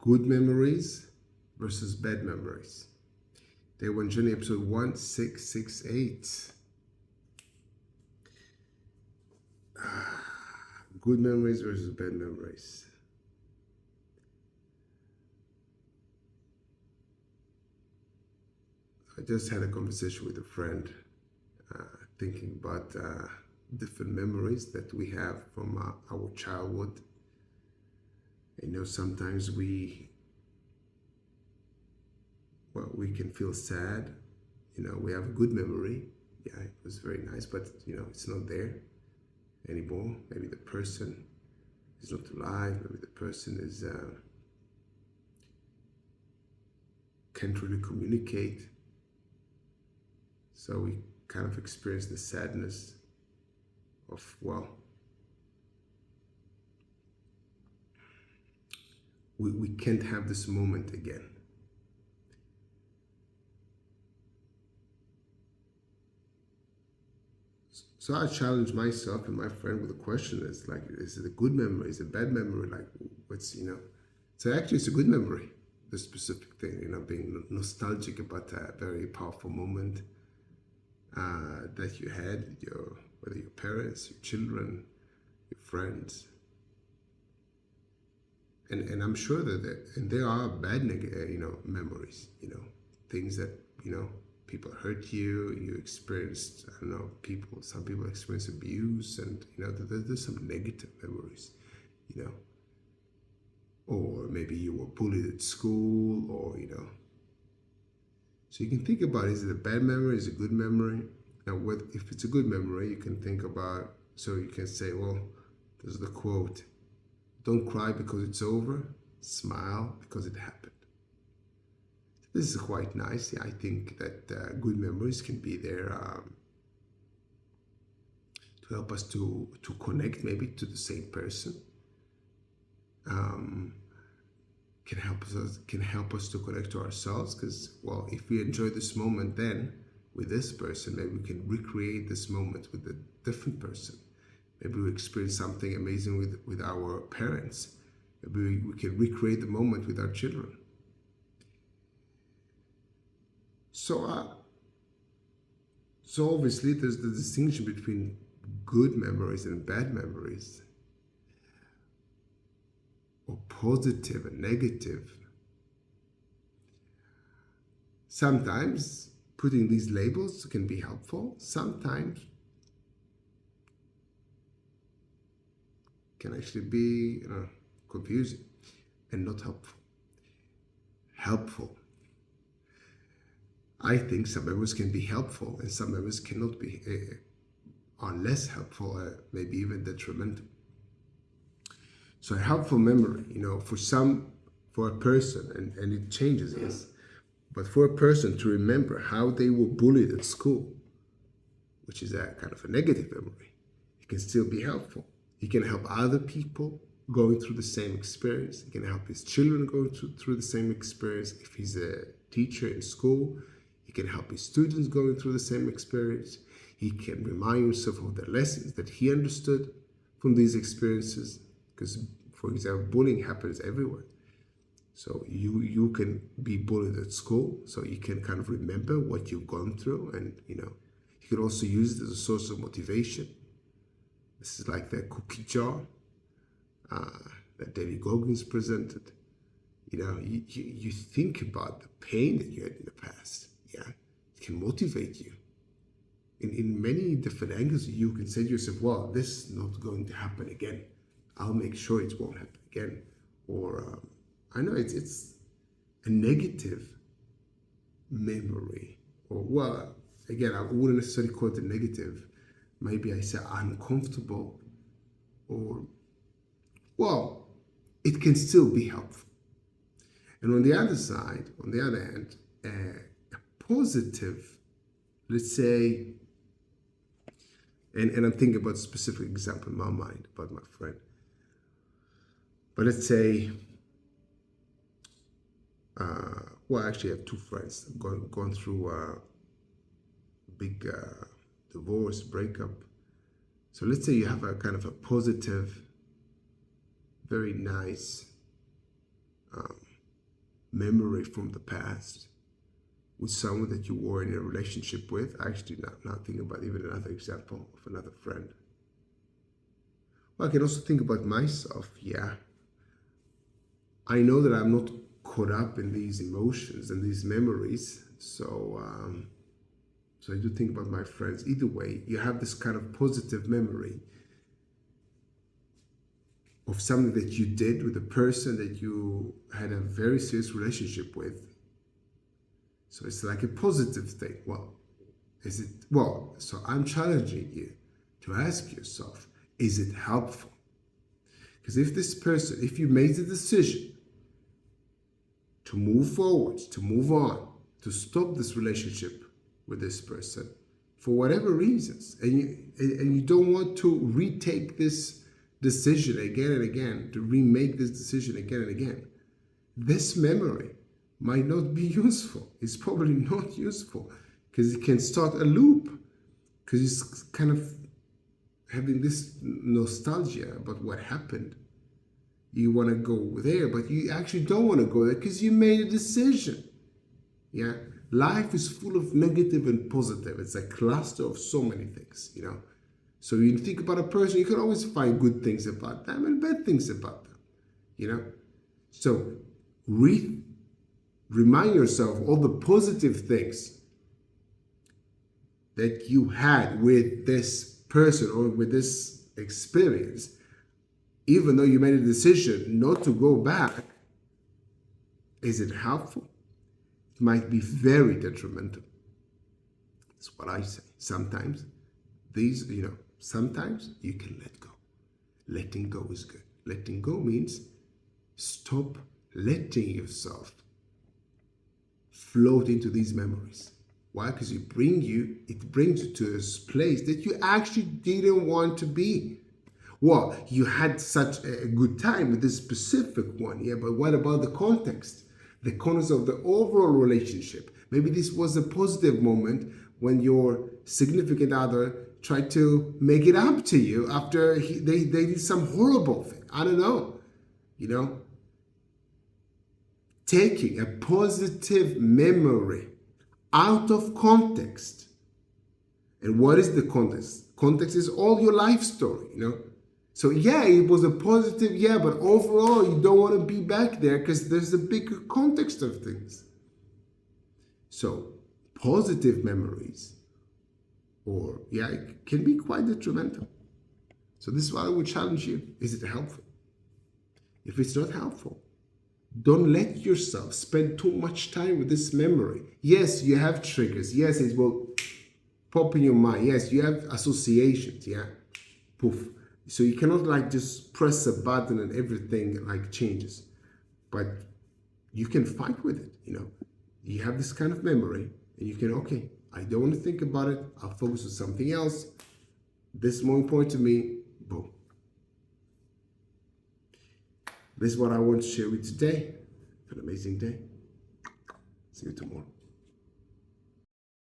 Good memories versus bad memories. Day One Journey, episode 1668. Good memories versus bad memories. I just had a conversation with a friend, thinking about different memories that we have from our childhood. Sometimes we can feel sad. We have a good memory. Yeah, it was very nice, but it's not there anymore. Maybe the person is not alive. Maybe the person is can't really communicate. So we kind of experience the sadness of, we can't have this moment again. So I challenge myself and my friend with a question that's like, is it a good memory? Is it a bad memory? Like, so actually it's a good memory, the specific thing, being nostalgic about a very powerful moment that you had, whether your parents, your children, your friends. And I'm sure and there are bad, memories, things that, people hurt you, you experienced, I don't know, some people experience abuse, and, there's some negative memories, or maybe you were bullied at school, or, so you can think about, is it a bad memory, is it a good memory? Now, if it's a good memory, you can think about, so you can say, well, there's the quote, don't cry because it's over, smile because it happened. This is quite nice. I think that good memories can be there to help us to connect maybe to the same person. Can help us to connect to ourselves, because, if we enjoy this moment then with this person, maybe we can recreate this moment with a different person. Maybe we experience something amazing with our parents. Maybe we can recreate the moment with our children. So obviously there's the distinction between good memories and bad memories, or positive and negative. Sometimes putting these labels can be helpful. Sometimes can actually be confusing and not helpful. I think some memories can be helpful and some memories cannot be, are less helpful, maybe even detrimental. So a helpful memory, for a person, and it changes, yes, but for a person to remember how they were bullied at school, which is a kind of a negative memory, it can still be helpful. He can help other people going through the same experience. He can help his children going through the same experience. If he's a teacher in school, he can help his students going through the same experience. He can remind himself of the lessons that he understood from these experiences. Because, for example, bullying happens everywhere. So you can be bullied at school, so you can kind of remember what you've gone through, and you can also use it as a source of motivation. This is like the cookie jar that David Goggins presented. You think about the pain that you had in the past. Yeah, it can motivate you. In many different angles, you can say to yourself, well, this is not going to happen again. I'll make sure it won't happen again. Or I know it's a negative memory. Or, again, I wouldn't necessarily call it a negative. Maybe I say uncomfortable, or, it can still be helpful. And on the other hand, a positive, let's say, and I'm thinking about a specific example in my mind about my friend. But let's say, actually I have two friends gone through a big divorce, breakup. So let's say you have a kind of a positive, very nice memory from the past with someone that you were in a relationship with. Actually, not thinking about even another example of another friend. Well, I can also think about myself. Yeah, I know that I'm not caught up in these emotions and these memories. So I do think about my friends. Either way, you have this kind of positive memory of something that you did with a person that you had a very serious relationship with. So it's like a positive thing. Well, is it? Well, so I'm challenging you to ask yourself, is it helpful? Because if this person, if you made the decision to move forward, to move on, to stop this relationship with this person for whatever reasons, and you don't want to retake this decision again and again, to remake this decision again and again, this memory might not be useful. It's probably not useful because it can start a loop, because it's kind of having this nostalgia about what happened. You want to go there, but you actually don't want to go there because you made a decision. Yeah, life is full of negative and positive. It's a cluster of so many things, you know. So you think about a person, you can always find good things about them and bad things about them, you know. So remind yourself all the positive things that you had with this person or with this experience, even though you made a decision not to go back. Is it helpful? It might be very detrimental. That's what I say. Sometimes sometimes you can let go. Letting go is good. Letting go means stop letting yourself float into these memories. Why? Because it brings you to this place that you actually didn't want to be. Well, you had such a good time with this specific one, yeah, but what about the context? The context of the overall relationship. Maybe this was a positive moment when your significant other tried to make it up to you after they did some horrible thing. I don't know, you know. Taking a positive memory out of context. And what is the context? Context is all your life story, you know. So yeah, it was a positive, yeah, but overall you don't want to be back there because there's a bigger context of things. So positive memories, it can be quite detrimental. So this is why I would challenge you. Is it helpful? If it's not helpful, don't let yourself spend too much time with this memory. Yes, you have triggers. Yes, it will pop in your mind. Yes, you have associations. Yeah, poof. So you cannot like just press a button and everything like changes. But you can fight with it. You know, you have this kind of memory and you can, okay, I don't want to think about it. I'll focus on something else. This is more important to me. Boom. This is what I want to share with you today. Have an amazing day. See you tomorrow.